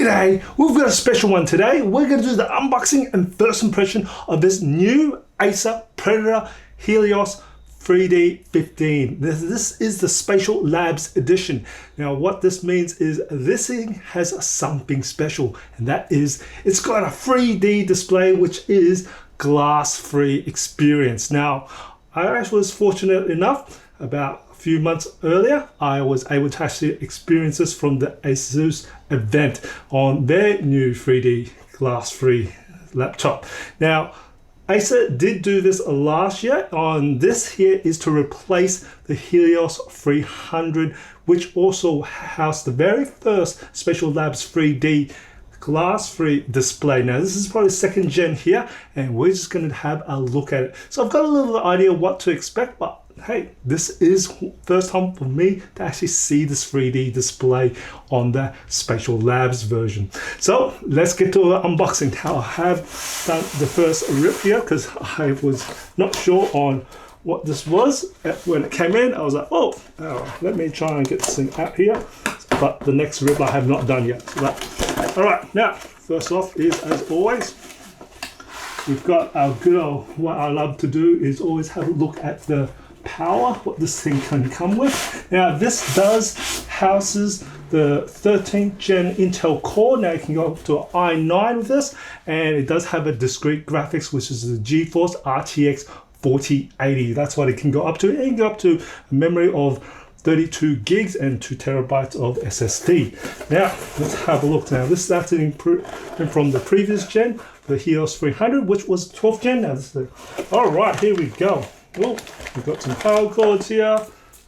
G'day, we've got a special one today. We're going to do the unboxing and first impression of this new Acer Predator Helios 3D 15. This is the SpatialLabs Edition. Now what this means is this thing has something special, and that is it's got a 3D display which is glass-free experience. Now I was fortunate enough about a few months earlier, I was able to actually experience this from the Acer event on their new 3D glass-free laptop. Now, Acer did do this last year. On this here is to replace the Helios 300, which also housed the very first SpatialLabs 3D glass-free display. Now this is probably second gen here, and we're just going to have a look at it. So I've got a little idea what to expect, but hey, this is first time for me to actually see this 3D display on the SpatialLabs version. So let's get to the unboxing. Now I have done the first rip here because I was not sure on what this was when it came in. I was like, oh, let me try and get this thing out here. But the next rip I have not done yet. All right, now first off is, as always, we've got our good old, what I love to do is always have a look at the power, what this thing can come with. Now this does houses the 13th gen Intel core. Now you can go up to an i9 with this, and it does have a discrete graphics, which is the GeForce RTX 4080. That's what it can go up to. It can go up to a memory of 32 gigs and 2 terabytes of SSD. Now let's have a look. Now this is actually from the previous gen, the Helios 300, which was 12th gen. Now this is all right, here we go. Oh, we've got some power cords here.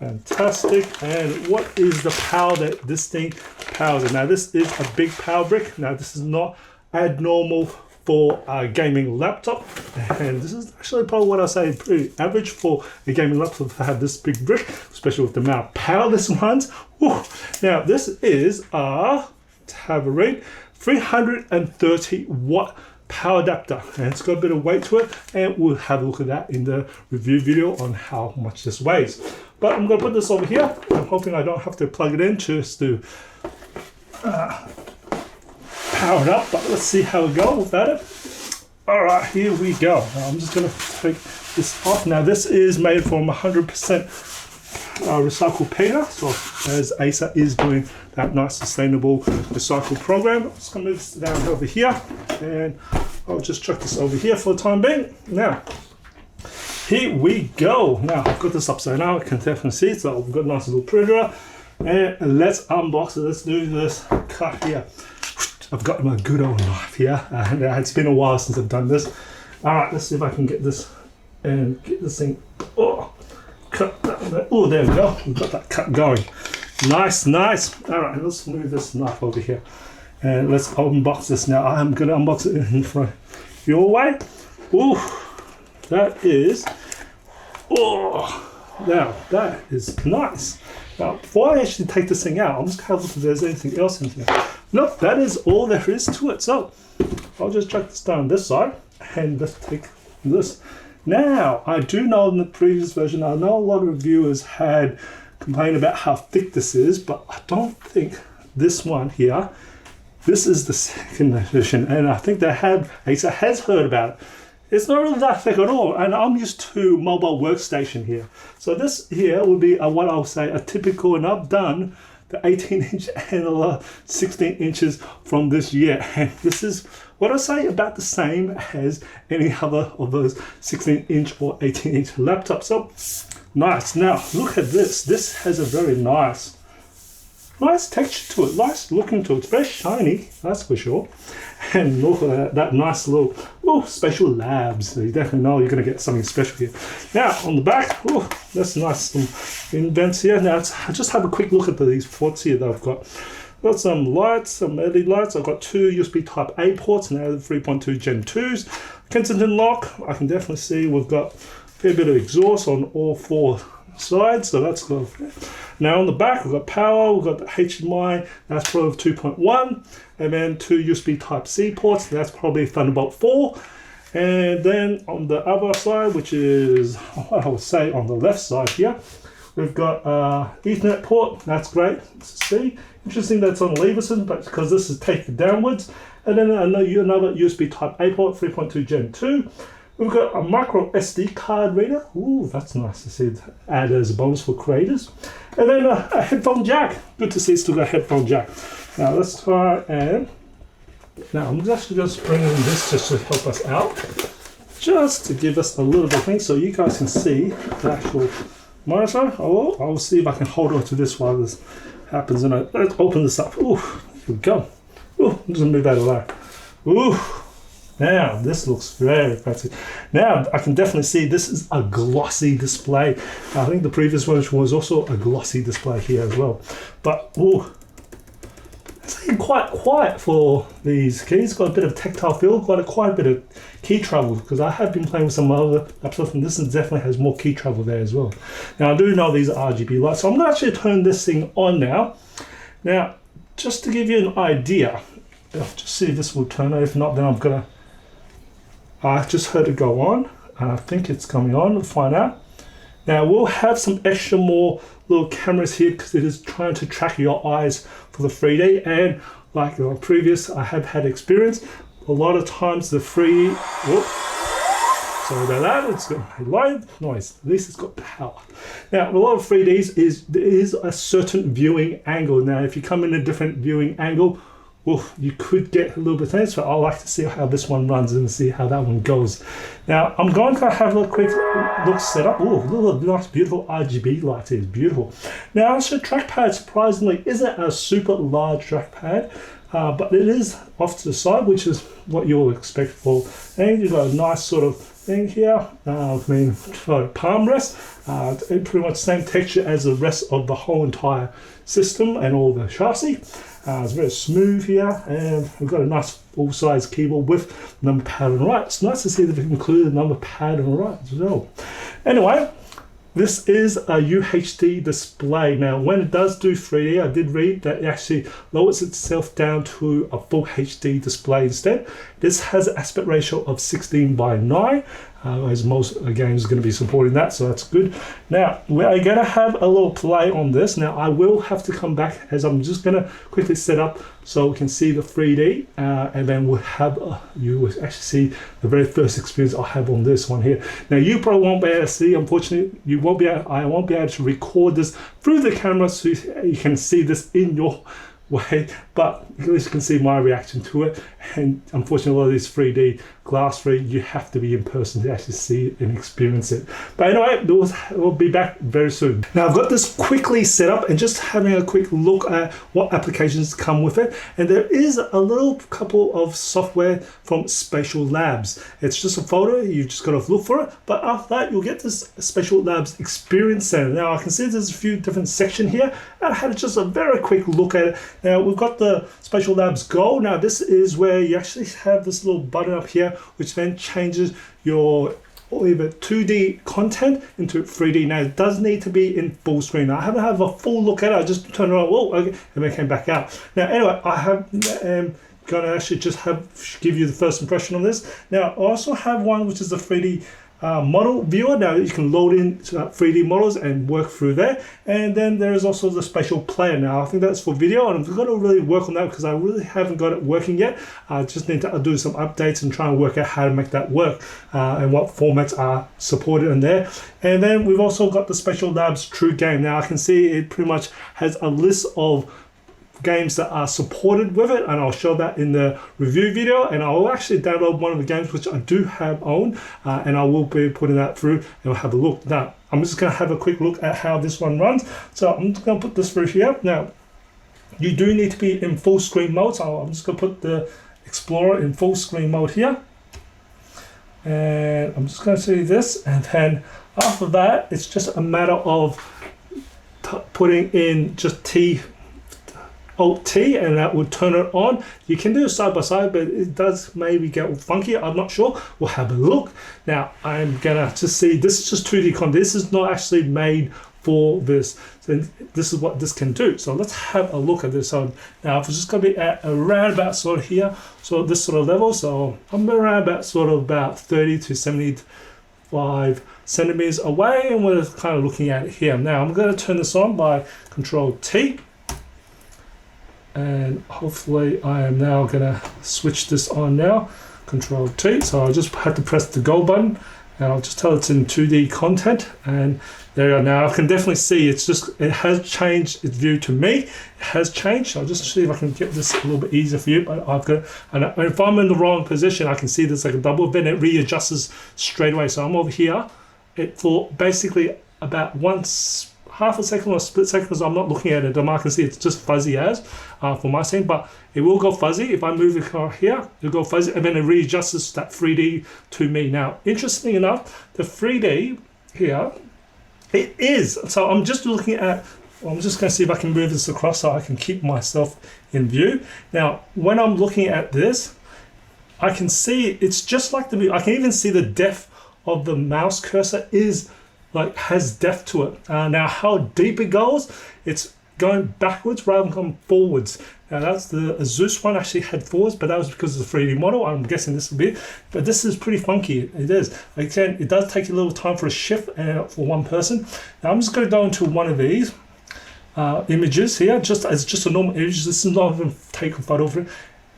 Fantastic. And what is the power that this thing powers? Now this is a big power brick. Now this is not abnormal for a gaming laptop, and this is actually probably what I say pretty average for a gaming laptop to have this big brick, especially with the amount of power this runs. Whew. Now this is a, to have a read, 330 watt power adapter, and it's got a bit of weight to it, and we'll have a look at that in the review video on how much this weighs. But I'm going to put this over here. I'm hoping I don't have to plug it in just to power it up, but let's see how we go without it. All right, here we go. Now, I'm just going to take this off. Now this is made from 100% recycled paper, so as Acer is doing that nice sustainable recycle program. I'm just going to move this down over here, and I'll just chuck this over here for the time being. Now here we go. Now I've got this upside down, I can definitely see it, so I've got a nice little Predator, and let's unbox it. Let's do this cut here. I've got my good old knife here, and it's been a while since I've done this. All right, let's see if I can get this and get this thing. Oh, cut that. Oh, there we go. We've got that cut going. Nice, nice. All right, let's move this knife over here, and let's unbox this now. I'm gonna unbox it in front your way. Ooh, that is. Oh, now that is nice. Now, before I actually take this thing out, I'm just gonna look if there's anything else in here. Nope, that is all there is to it. So I'll just chuck this down this side, and let's take this. Now, I do know in the previous version, I know a lot of reviewers had complained about how thick this is, but I don't think this one here, this is the second edition, and I think Acer has heard about it. It's not really that thick at all, and I'm used to mobile workstation here. So this here would be what I'll say a typical, and I've done the 18-inch and the 16 inches from this year. And this is what I say about the same as any other of those 16-inch or 18-inch laptops. So nice. Now look at this. This has a very nice texture to it, nice looking to it. It's very shiny, that's for sure. And look at that nice little SpatialLabs. So you definitely know you're going to get something special here. Now on the back, that's nice, some indents here. Now I just have a quick look at these ports here that I've got. Got some lights, some LED lights. I've got 2 USB Type A ports, now 3.2 Gen 2s. Kensington lock, I can definitely see we've got a fair bit of exhaust on all 4 sides, so that's good. Now on the back we've got power, we've got the HDMI, that's probably 2.1, and then 2 USB Type C ports, that's probably Thunderbolt 4. And then on the other side, which is what I would say on the left side here, we've got Ethernet port, that's great to see. Interesting that it's on leverson, but because this is taken downwards. And then another USB Type A port, 3.2 Gen 2. We've got a micro SD card reader. Ooh, that's nice to see, add as a bonus for creators. And then a headphone jack. Good to see it's still got a headphone jack. Now let's try and, now I'm actually just bringing this just to help us out. Just to give us a little bit of thing so you guys can see the actual monitor. I'll see if I can hold on to this while this happens. And let's open this up. Ooh, here we go. Ooh, I'm just gonna move that away. Ooh. Now, this looks very fancy. Now, I can definitely see this is a glossy display. I think the previous one was also a glossy display here as well. But, ooh, it's quite quiet for these keys. Got a bit of tactile feel, quite a bit of key travel, because I have been playing with some other laptops and this definitely has more key travel there as well. Now, I do know these are RGB lights, so I'm gonna actually turn this thing on now. Now, just to give you an idea, I'll just see if this will turn on. If not, then I'm gonna, I just heard it go on, and I think it's coming on. We'll find out. Now we'll have some extra more little cameras here because it is trying to track your eyes for the 3D. And like the previous, I have had experience. A lot of times the 3D, sorry about that, it's got a live noise. At least it's got power. Now a lot of 3Ds there is a certain viewing angle. Now if you come in a different viewing angle, well, you could get a little bit tense, but I like to see how this one runs and see how that one goes. Now, I'm going to have a quick look set up. Oh, look at nice, beautiful RGB light. It is beautiful. Now, so trackpad surprisingly isn't a super large trackpad, but it is off to the side, which is what you'll expect for. And you've got a nice sort of thing here. For a palm rest, pretty much the same texture as the rest of the whole entire system and all the chassis. It's very smooth here, and we've got a nice full-size keyboard with number pad on the right. It's nice to see that they've included a number pad on the right as well. Anyway, this is a UHD display. Now, when it does do 3D, I did read that it actually lowers itself down to a full HD display instead. This has an aspect ratio of 16:9. As most games are going to be supporting that, so that's good. Now we're going to have a little play on this. Now I will have to come back as I'm just going to quickly set up so we can see the 3D, and then we'll have you will actually see the very first experience I have on this one here. Now you probably won't be able to see. Unfortunately, you won't be. I won't be able to record this through the camera so you can see this in your way, but at least you can see my reaction to it. And unfortunately, a lot of these 3D glass free, you have to be in person to actually see it and experience it. But anyway, we'll be back very soon. Now I've got this quickly set up and just having a quick look at what applications come with it. And there is a little couple of software from SpatialLabs. It's just a folder, you've just got to look for it. But after that, you'll get this SpatialLabs Experience Center. Now I can see there's a few different sections here, and I had just a very quick look at it. Now we've got the SpatialLabs Go. Now this is where you actually have this little button up here, which then changes your either 2D content into 3D. Now it does need to be in full screen. Now, I haven't had a full look at it. I just turned around, whoa, okay, and then came back out. Now anyway, I have going to actually just give you the first impression on this. Now I also have one which is the 3D model viewer. Now you can load in 3D models and work through there, and then there is also the spatial player. Now I think that's for video, and I've got to really work on that because I really haven't got it working yet. I just need to do some updates and try and work out how to make that work and what formats are supported in there. And then we've also got the SpatialLabs True Game. Now I can see it pretty much has a list of games that are supported with it, and I'll show that in the review video. And I'll actually download one of the games which I do have owned, and I will be putting that through and we'll have a look. Now I'm just going to have a quick look at how this one runs. So I'm just going to put this through here. Now you do need to be in full screen mode, so I'm just going to put the Explorer in full screen mode here, and I'm just going to see this, and then after that it's just a matter of putting in just Alt-T, and that would turn it on. You can do it side by side, but it does maybe get funky. I'm not sure. We'll have a look. Now, I'm gonna just see, this is just 2D content. This is not actually made for this. So this is what this can do. So let's have a look at this. So now, if it's just gonna be at around about sort of here, so this sort of level. So I'm around about sort of about 30 to 75 centimeters away, and we're kind of looking at it here. Now, I'm gonna turn this on by Control T. and hopefully I am now gonna switch this on now. Control T, so I just had to press the go button and I'll just tell it's in 2D content, and there you go. Now I can definitely see it has changed its view to me. It has changed. I'll just see if I can get this a little bit easier for you, but I've got, and if I'm in the wrong position, I can see there's like a double event, it readjusts straight away. So I'm over here, for basically about half a second or a split second, because I'm not looking at it, I can see it's just fuzzy as for my scene, but it will go fuzzy. If I move the car here, it'll go fuzzy, and then it readjusts that 3D to me. Now, interestingly enough, the 3D here, it is, so I'm just looking at, I'm just going to see if I can move this across so I can keep myself in view. Now, when I'm looking at this, I can see it's just like the, I can even see the depth of the mouse cursor is like has depth to it. Now how deep it goes, it's going backwards rather than going forwards. Now that's the Zeus one actually had forwards, but that was because of the 3D model. I'm guessing this will be, but this is pretty funky. It is. Again, it does take a little time for a shift for one person. Now I'm just going to go into one of these images here, just as just a normal image. This is not even take a photo of it.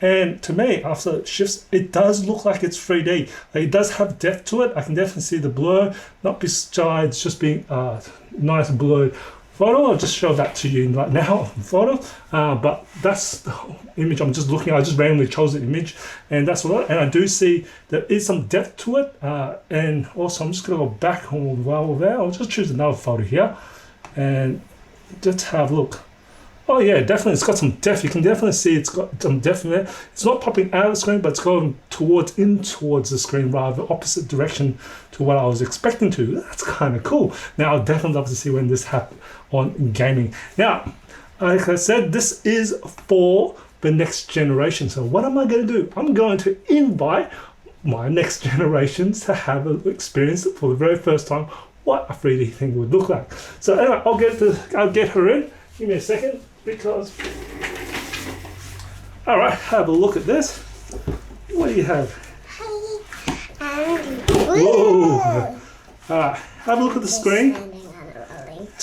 And to me, after it shifts, it does look like it's 3D. Like, it does have depth to it. I can definitely see the blur, not besides just being nice blurred photo. I'll just show that to you right now, photo. But that's the image I'm just looking at. I just randomly chose the image, and that's what. And I do see there is some depth to it. And also, I'm just going to go back over there. I'll just choose another photo here, and just have a look. Oh yeah, definitely, it's got some depth. You can definitely see it's got some depth in there. It's not popping out of the screen, but it's going towards the screen rather the opposite direction to what I was expecting to. That's kind of cool. Now, I'd definitely love to see when this happens on gaming. Now, like I said, this is for the next generation. So what am I going to do? I'm going to invite my next generations to have an experience for the very first time what a 3D thing would look like. So anyway, I'll get her in. Give me a second. Because, all right, have a look at this. What do you have? Whoa! All right, have a look at the screen.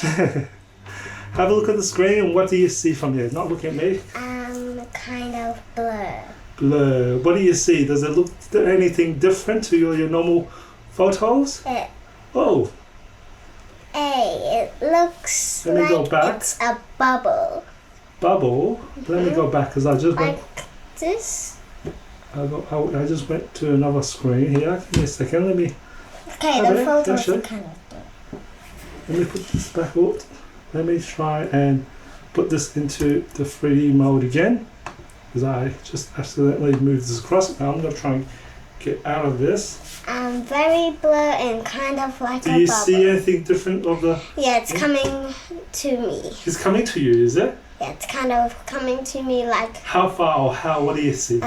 Have a look at the screen, and what do you see from here? Not look at me. Kind of blur. Blur. What do you see? Does it look anything different to your normal photos? Oh. It looks like it's a bubble. Bubble? Let me go back because I just went... Like this? I just went to another screen here. Give me a second. Let me... Okay, the photos are kind of blur. Let me put this back up. Let me try and put this into the 3D mode again, because I just accidentally moved this across. Now I'm going to try and get out of this. Very blur and kind of like a bubble. Do you see anything different of the... Yeah, it's coming to me. It's coming to you, is it? Yeah, it's kind of coming to me like... How far or how? What do you see?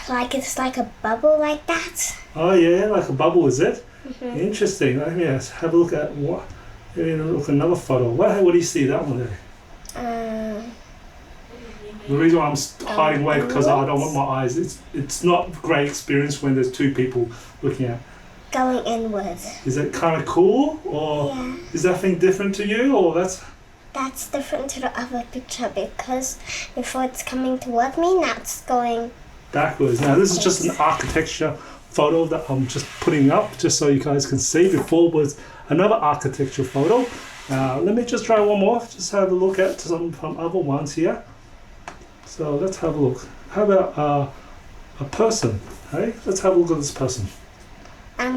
Like it's like a bubble like that. Oh yeah, like a bubble, is it? Mm-hmm. Interesting. Let me have a look at what... Let me look at another photo. What do you see that one there? The reason why I'm hiding away because I don't want my eyes. It's not a great experience when there's two people looking at. Going inwards. Is it kind of cool, or is that thing different to you, or that's different to the other picture because before it's coming toward me, now it's going backwards. Now this is just an architecture photo that I'm just putting up just so you guys can see. Before was another architecture photo. Let me just try one more. Just have a look at some other ones here. So let's have a look. How about a person? Hey, let's have a look at this person.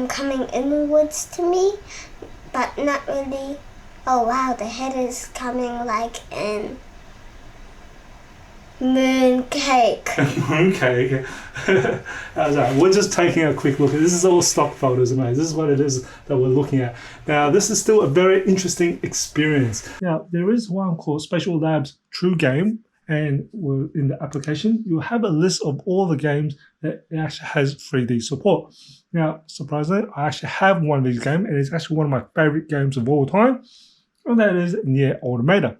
Coming inwards to me, but not really. Oh wow, the head is coming like in mooncake. Mooncake. How's that? We're just taking a quick look. This is all stock photos, mate. This is what it is that we're looking at. Now, this is still a very interesting experience. Now, there is one called SpatialLabs True Game. And in the application, you have a list of all the games that it actually has 3D support. Now, surprisingly, I actually have one of these games, and it's actually one of my favorite games of all time, and that is Nier Automata.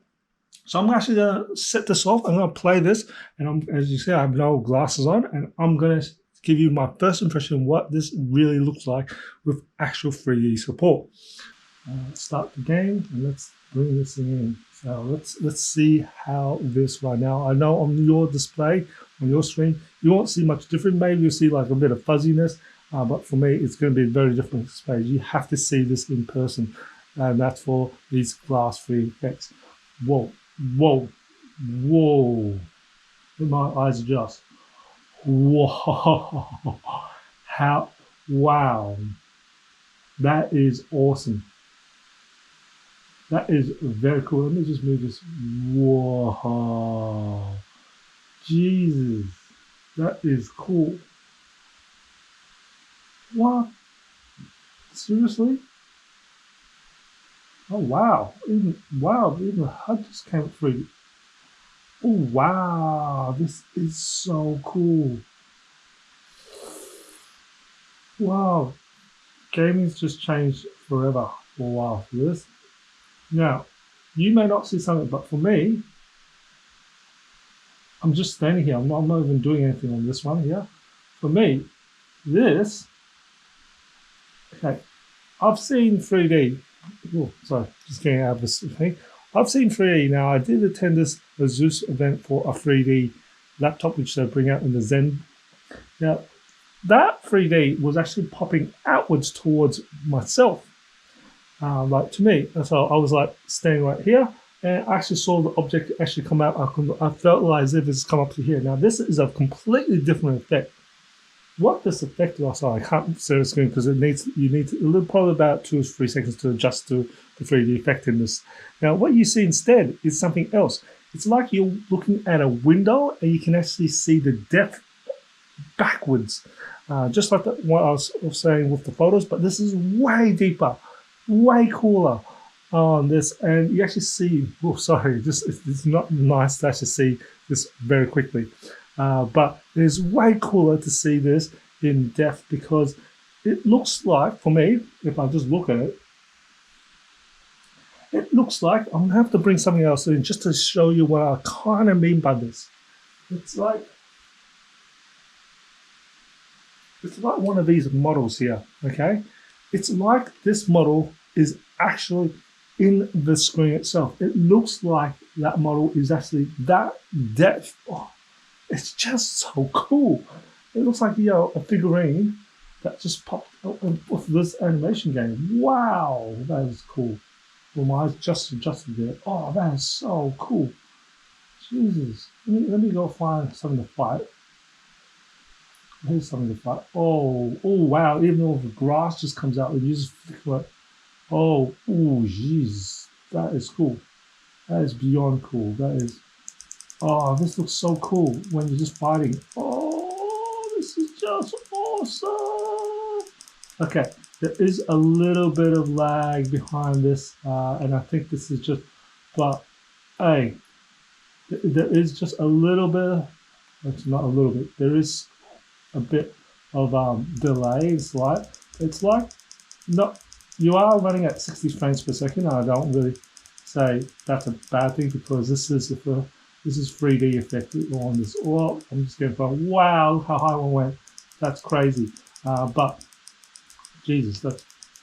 So I'm actually going to set this off. I'm going to play this, and as you see, I have no glasses on, and I'm going to give you my first impression of what this really looks like with actual 3D support. Let's start the game, and let's bring this in. Now let's see how this right now. I know on your display, on your screen, you won't see much different. Maybe you'll see like a bit of fuzziness, but for me, it's going to be a very different experience. You have to see this in person, and that's for these glass-free effects. Whoa, whoa, whoa! My eyes adjust. Whoa! How? Wow! That is awesome. That is very cool. Let me just move this. Whoa. Jesus. That is cool. What? Seriously? Oh wow. Even the HUD just came through. Oh wow. This is so cool. Wow. Gaming's just changed forever for a while for this. Now, you may not see something, but for me, I'm just standing here. I'm not even doing anything on this one here. For me, this, okay, I've seen 3D. Oh, sorry, just getting out of this thing. I've seen 3D. Now, I did attend this Zeus event for a 3D laptop, which they bring out in the Zen. Now, that 3D was actually popping outwards towards myself. Like to me, and so I was like standing right here, and I actually saw the object actually come out. I felt like as if it's come up to here. Now this is a completely different effect. What this effect was, I can't share the screen because you need probably about 2 or 3 seconds to adjust to the 3D effect in this. Now what you see instead is something else. It's like you're looking at a window and you can actually see the depth backwards, just like what I was saying with the photos. But this is way deeper. Way cooler on this, and you actually see, oh sorry, it's not nice to actually see this very quickly, but it is way cooler to see this in depth because it looks like, for me, if I just look at it, it looks like, I'm gonna have to bring something else in just to show you what I kind of mean by this. It's like one of these models here, okay? It's like this model is actually in the screen itself. It looks like that model is actually that depth. Oh, it's just so cool. It looks like, you know, a figurine that just popped up with this animation game. Wow, that is cool. Well, my eyes just adjusted there. Oh, that is so cool. Jesus. Let me go find something to fight. Here's something to fight. Oh wow, even though the grass just comes out and you just like, oh jeez, that is cool. That is beyond cool. That is, oh, this looks so cool when you're just fighting. Oh, this is just awesome. Okay, there is a little bit of lag behind this, and I think this is just, but hey, there is just a little bit, it's not a little bit, there is a bit of delay. It's like not, you are running at 60 frames per second. I don't really say that's a bad thing because this is 3D effect on this. Oh, I'm just going for, wow, how high one went. That's crazy. But Jesus,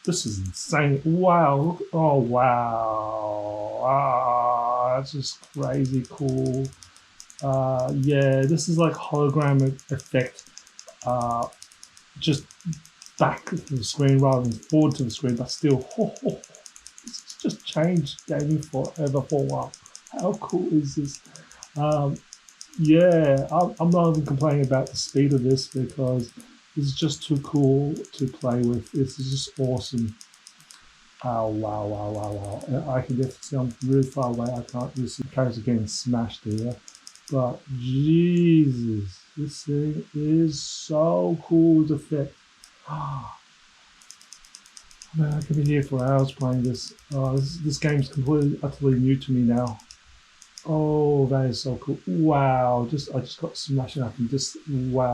this is insane. Wow. Oh wow. That's just crazy cool. Yeah, this is like hologram effect. Just back to the screen rather than forward to the screen, but still, it's just changed gaming forever for a while. How cool is this? Yeah, I'm not even complaining about the speed of this because it's just too cool to play with. This is just awesome. Oh, wow. I can definitely see I'm really far away. I can't really see the character getting smashed there. But Jesus, this thing is so cool with effect. Man, I could be here for hours playing this. This game's completely, utterly new to me now. Oh, that is so cool. Wow, I just got smashed up and just, wowie.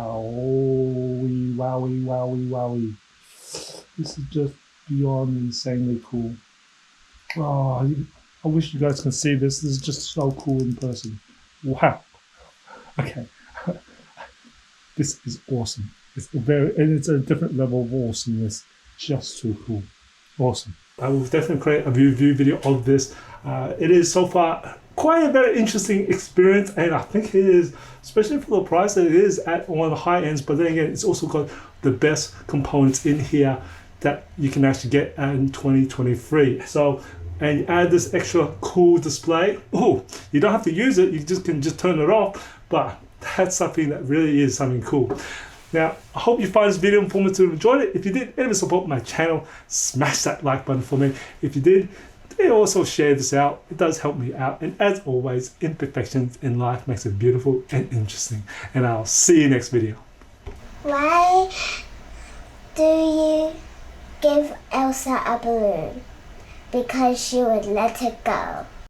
This is just beyond insanely cool. Oh, I wish you guys can see this. This is just so cool in person. Wow. Okay. This is awesome. It's a different level of awesomeness. Just too cool. Awesome. I will definitely create a review video of this It is so far quite a very interesting experience, and I think it is, especially for the price that it is at one of the high ends, but then again, it's also got the best components in here that you can actually get in 2023. So, and you add this extra cool display. Oh, you don't have to use it, you can just turn it off, but that's something that really is something cool. Now, I hope you find this video informative and enjoyed it. If you did, ever support my channel, smash that like button for me. If you did, also share this out. It does help me out. And as always, imperfections in life makes it beautiful and interesting. And I'll see you next video. Why do you give Elsa a balloon? Because she would let it go.